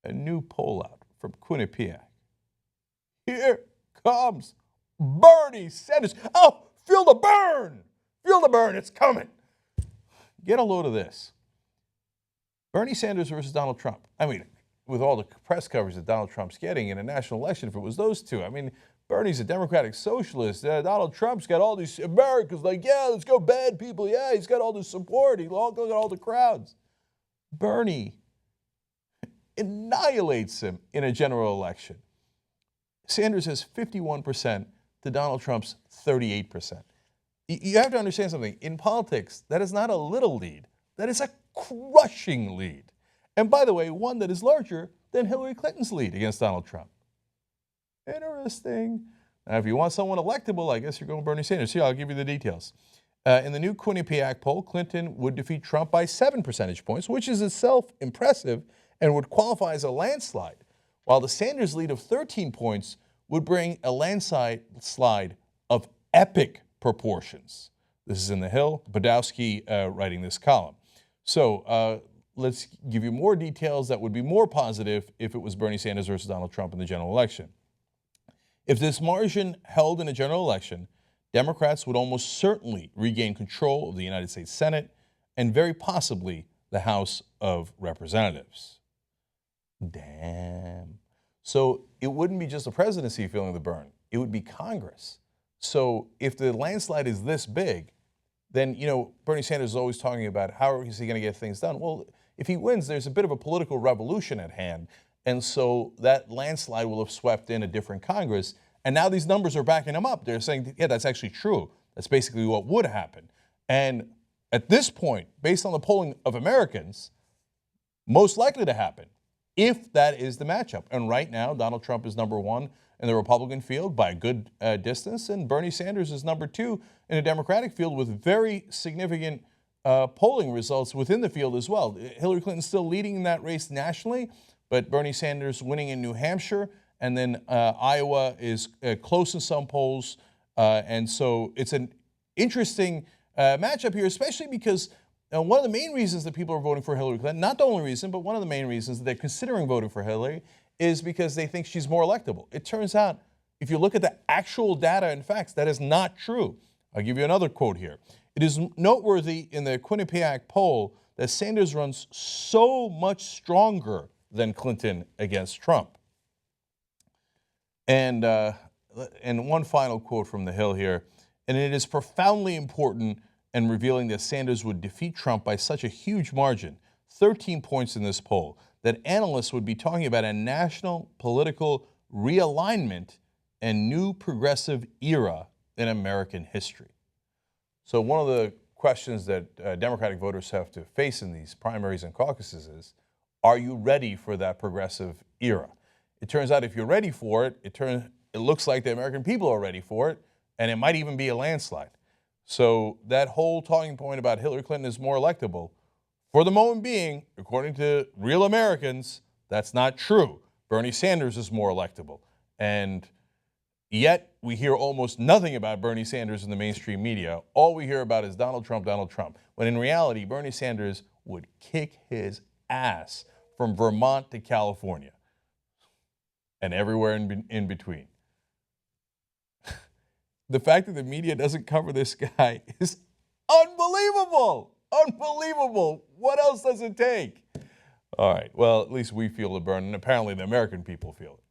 a new poll out from Quinnipiac. Here comes Bernie Sanders. Oh, feel the burn. Feel the burn. It's coming. Get a load of this. Bernie Sanders versus Donald Trump. I mean, with all the press coverage that Donald Trump's getting in a national election, if it was those two, I mean, Bernie's a democratic socialist. Donald Trump's got all these Americans like, yeah, let's go bad people. Yeah, he's got all this support. He's got all the crowds. Bernie annihilates him in a general election. Sanders has 51% to Donald Trump's 38%. You have to understand something. In politics, that is not a little lead. That is a crushing lead. And by the way, one that is larger than Hillary Clinton's lead against Donald Trump. Interesting. Now, if you want someone electable, I guess you're going Bernie Sanders. Here, I'll give you the details. In the new Quinnipiac poll, Clinton would defeat Trump by 7 percentage points, which is itself impressive and would qualify as a landslide, while the Sanders lead of 13 points would bring a landslide of epic proportions. This is in The Hill, Badowski writing this column. So let's give you more details that would be more positive if it was Bernie Sanders versus Donald Trump in the general election. If this margin held in a general election, Democrats would almost certainly regain control of the United States Senate and very possibly the House of Representatives. Damn. So it wouldn't be just the presidency feeling the burn. It would be Congress. So if the landslide is this big, then, you know, Bernie Sanders is always talking about how is he going to get things done. Well, if he wins, there's a bit of a political revolution at hand. And so that landslide will have swept in a different Congress. And now these numbers are backing them up. They're saying, yeah, that's actually true. That's basically what would happen. And at this point, based on the polling of Americans, most likely to happen, if that is the matchup. And right now, Donald Trump is number one in the Republican field by a good distance, and Bernie Sanders is number two in a Democratic field with very significant polling results within the field as well. Hillary Clinton's still leading in that race nationally, but Bernie Sanders winning in New Hampshire, and then Iowa is close in some polls. And so it's an interesting matchup here, especially because one of the main reasons that people are voting for Hillary Clinton, not the only reason, but one of the main reasons that they're considering voting for Hillary is because they think she's more electable. It turns out, if you look at the actual data and facts, that is not true. I'll give you another quote here. It is noteworthy in the Quinnipiac poll that Sanders runs so much stronger than Clinton against Trump. And one final quote from The Hill here. And it is profoundly important and revealing that Sanders would defeat Trump by such a huge margin, 13 points in this poll, that analysts would be talking about a national political realignment and new progressive era in American history. So one of the questions that Democratic voters have to face in these primaries and caucuses is, are you ready for that progressive era? It turns out if you're ready for it, it looks like the American people are ready for it, and it might even be a landslide. So that whole talking point about Hillary Clinton is more electable, for the moment being, according to real Americans, that's not true. Bernie Sanders is more electable. And yet we hear almost nothing about Bernie Sanders in the mainstream media. All we hear about is Donald Trump, when in reality, Bernie Sanders would kick his ass from Vermont to California and everywhere in between. The fact that the media doesn't cover this guy is unbelievable. Unbelievable. What else does it take? All right. Well, at least we feel the burn, and apparently the American people feel it.